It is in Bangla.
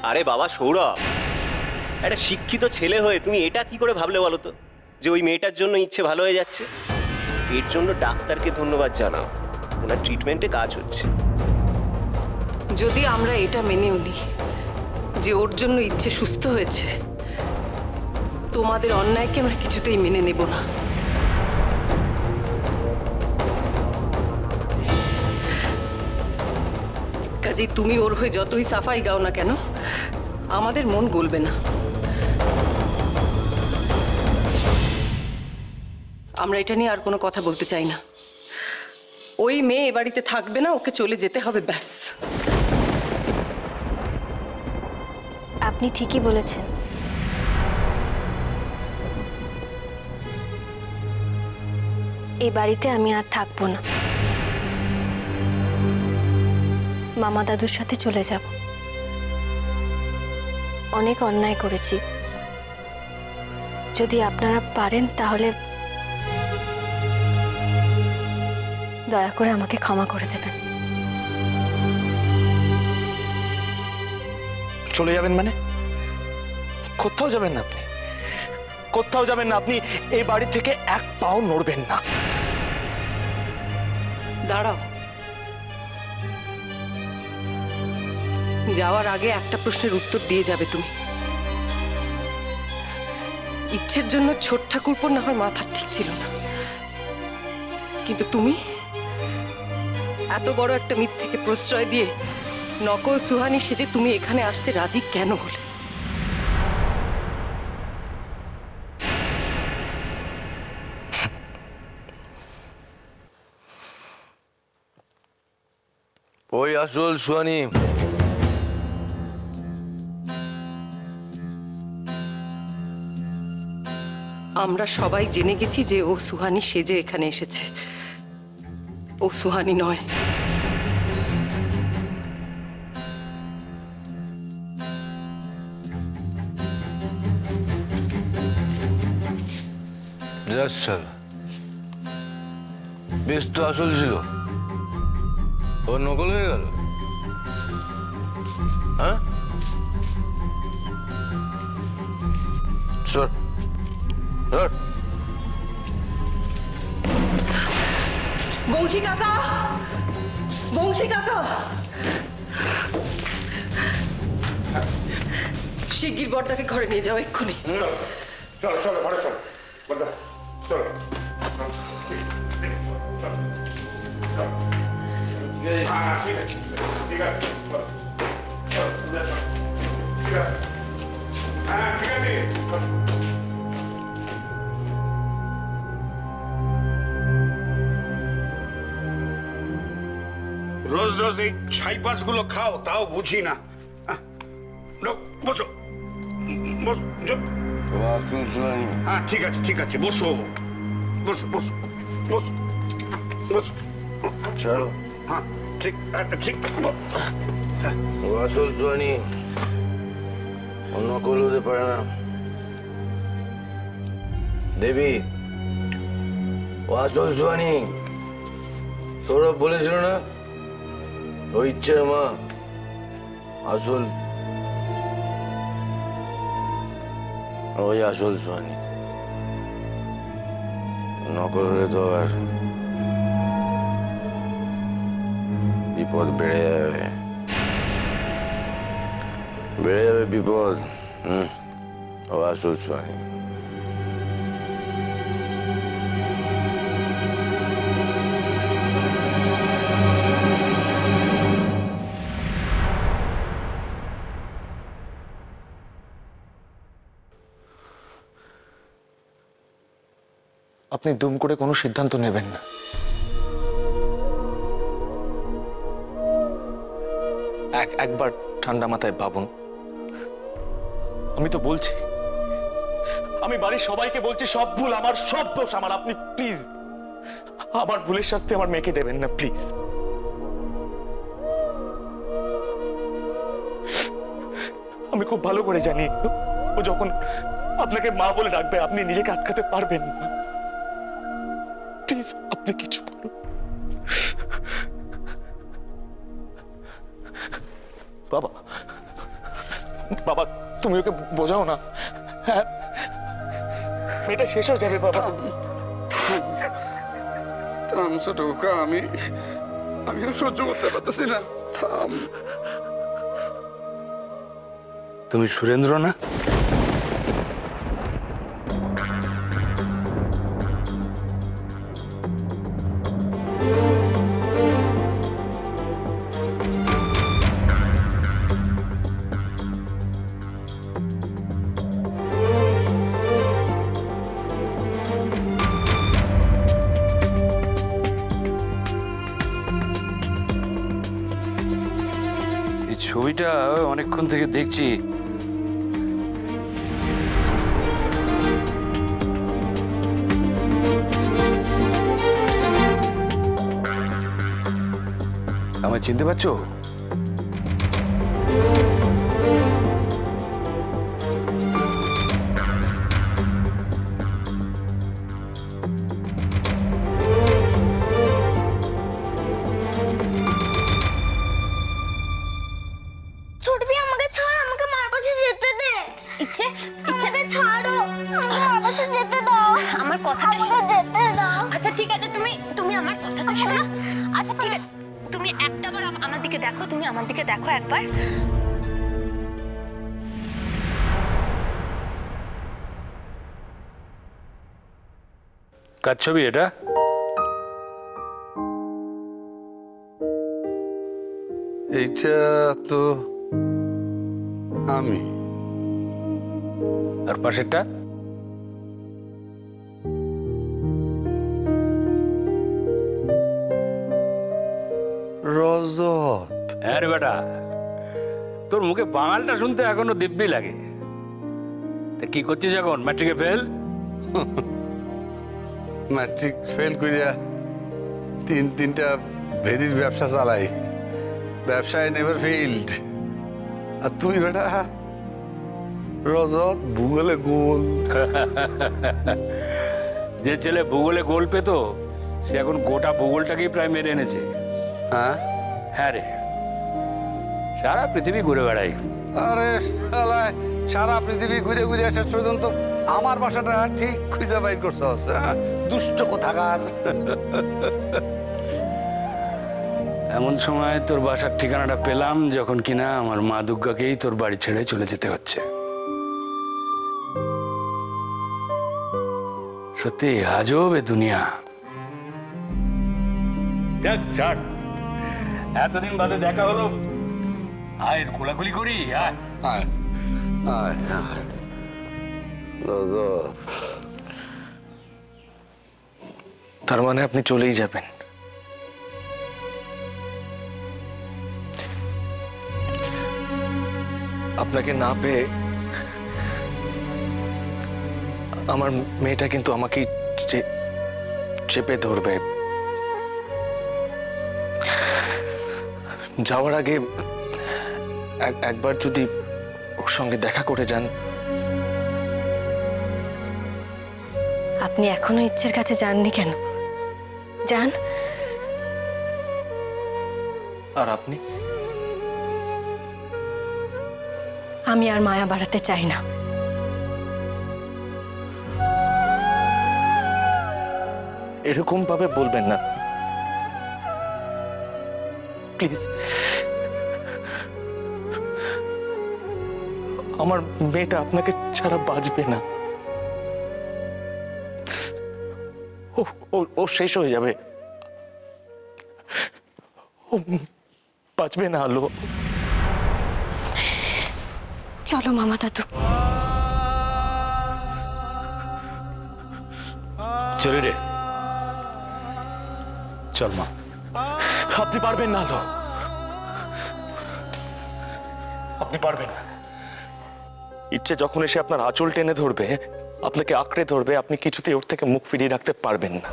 আরে বাবা সৌরভ, একটা শিক্ষিত ছেলে হয়ে তুমি এটা কি করে ভাবলে বলো তো, যে ওই মেয়েটার জন্য ইচ্ছে ভালো হয়ে যাচ্ছে? এর জন্য ডাক্তারকে ধন্যবাদ জানাও, ওনার ট্রিটমেন্টে কাজ হচ্ছে। যদি আমরা এটা মেনেও নিই যে ওর জন্য ইচ্ছে সুস্থ হয়েছে, তোমাদের অন্যায়কে আমরা কিছুতেই মেনে নেব না। কাজেই তুমি ওর হয়ে যতই সাফাই গাও না কেন, আমাদের মন গলবে না। আমরা এটা নিয়ে আর কোনো কথা বলতে চাই না। ওই মেয়ে এ বাড়িতে থাকবে না, ওকে চলে যেতে হবে, ব্যাস। আপনি ঠিকই বলেছেন। এই বাড়িতে আমি আর থাকবো না, মামা দাদুর সাথে চলে যাব। অনেক অন্যায় করেছি, যদি আপনারা পারেন তাহলে দয়া করে আমাকে ক্ষমা করে দেবেন। চলে যাবেন মানে? কোথাও যাবেন না আপনি, কোথাও যাবেন না আপনি। এই বাড়ি থেকে এক পাও নড়বেন না। দাঁড়াও, যাওয়ার আগে একটা প্রশ্নের উত্তর দিয়ে যাবে তুমি। ইচ্ছের জন্য ছোট ঠাকুরপো না হয় মাথা ঠিক ছিল না, কিন্তু তুমি এত বড় একটা মিথ্যেকে প্রশ্রয় দিয়ে নকল সুহানি সেজে তুমি এখানে আসতে রাজি কেন হলে? ওই আসল সুহানি। আমরা সবাই জেনে গেছি যে ও সুহানি সেজে এখানে এসেছে, ও সুহানি নয়। বেশ তো আসল ছিল, ও নকল হয়ে গেল। হ্যাঁ, সর সর। বংশী কাকা, বংশী কাকা, শিগগির বড়দাকে ঘরে নিয়ে যাও এক্ষুনি। চলো চলো ঘরে চলো, বড়দা চলো। ঠিক আছে ঠিক আছে, হ্যাঁ ঠিক আছে। রোজ রোজ এই ছাইপাস গুলো খাও, তাও বুঝি না। বসো বসো। হ্যাঁ ঠিক আছে ঠিক আছে, বসো বসো বসো বসো বসো। চলো। হ্যাঁ ঠিক ঠিক। ও আসল সুহানি, ও নকল হতে পারে না। দেবী, ও আসল সুহানি। তোরা বলেছিল না ও ইচ্ছের মা আসল, ওই আসল সুহানি। নকল হলে তো আর বিপদ বেড়ে যাবে, বেড়ে যাবে বিপদ। ও আসল সুহানি। আপনি দুম করে কোনো সিদ্ধান্ত নেবেন না। একবার ঠান্ডা মাথায় ভাবুন। আমি তো বলছি, আমি বাড়ির সবাইকে বলছি সব ভুল আমার, সব দোষ আমার। আপনি প্লিজ আমার ভুলের শাস্তি আমার মেয়েকে দেবেন না, প্লিজ। আমি খুব ভালো করে জানি ও যখন আপনাকে মা বলে ডাকবে আপনি নিজেকে আটকাতে পারবেন না। প্লিজ আপনি কিছু বলুন। বাবা বাবা তুমি ওকে বোঝাও না। হ্যাঁ মেয়েটা শেষ হয়ে যাবে বাবা। থাম ছোট খোকা, আমি আর সহ্য করতে পারতেছি না, থাম। তুমি সুরেন্দ্র না? ছবিটা অনেকক্ষণ থেকে দেখছি। আমায় চিনতে পারছো? ছোটবি আমাকে ছাড়, আমাকে মার কাছে যেতে দে। ইচ্ছে আমাকে ছাড়ো, আমাকে মার কাছে যেতে দাও। আমার কথাটা শোনো, যেতে দাও। আচ্ছা ঠিক আছে, তুমি আমার কথাটা শোনো। আচ্ছা ঠিক আছে, তুমি একটাবার আমার দিকে দেখো, তুমি আমার দিকে দেখো একবার। কার ছবি এটা? এইটা তো আমি। আর পাশেরটা? রজত। হ্যাঁ রে বেটা, তোর মুখে বাঙালটা শুনতে এখনো দিব্যি লাগে। তা কি করছিস এখন? ম্যাট্রিকে ফেল? ম্যাট্রিক ফেল করিয়া তিনটা ভেরির ব্যবসা চালাই, ব্যবসায় নেভার ফেইল্ড। আর তুই বেটা রজত, ভূগোলে গোল। যে ছেলে ভূগোলে গোল পেত সে এখন গোটা ভূগোলটাকেই প্রায় মেরে এনেছে। হ্যাঁ হ্যাঁ রে, সারা পৃথিবী ঘুরে বেড়াই। আরে শালায়, সারা পৃথিবী ঘুরে ঘুরে শেষ পর্যন্ত আমার বাসাটা ঠিক খুঁজে বাইর করছ। দুষ্ট কোথাকার। এমন সময় তোর বাসার ঠিকানাটা পেলাম যখন কিনা আমার মা দুর্গাকেই তোর বাড়ি ছেড়ে চলে যেতে হচ্ছে। সত্যি আজব এ দুনিয়া। দেখ ছাড়, এতদিন বাদে দেখা হলো, আয় কোলাকুলি করি। আয় আয় আয় আয়। রজত, তার মানে আপনি চলেই যাবেন? আপনাকে না পেয়ে আমার মেয়েটা কিন্তু আমাকেই চেপে ধরবে। যাওয়ার আগে একবার যদি ওর সঙ্গে দেখা করে যান। আপনি এখনো ইচ্ছের কাছে যাননি কেন? যান। আর আপনি? আমি আর মায়া বাড়াতে চাই না। এরকম ভাবে বলবেন না প্লিজ। আমার মেয়েটা আপনাকে ছাড়া বাঁচবে না। ও শেষ হয়ে যাবে, ও বাঁচবে না। আলো, চলো মামা দাদু। চলে রে, চল মা। আপনি পারবেন না আলো, আপনি পারবেন না। ইচ্ছে যখন এসে আপনার আঁচল টেনে ধরবে, আপনাকে আঁকড়ে ধরবে, আপনি কিছুতেই ওর থেকে মুখ ফিরিয়ে রাখতে পারবেন না।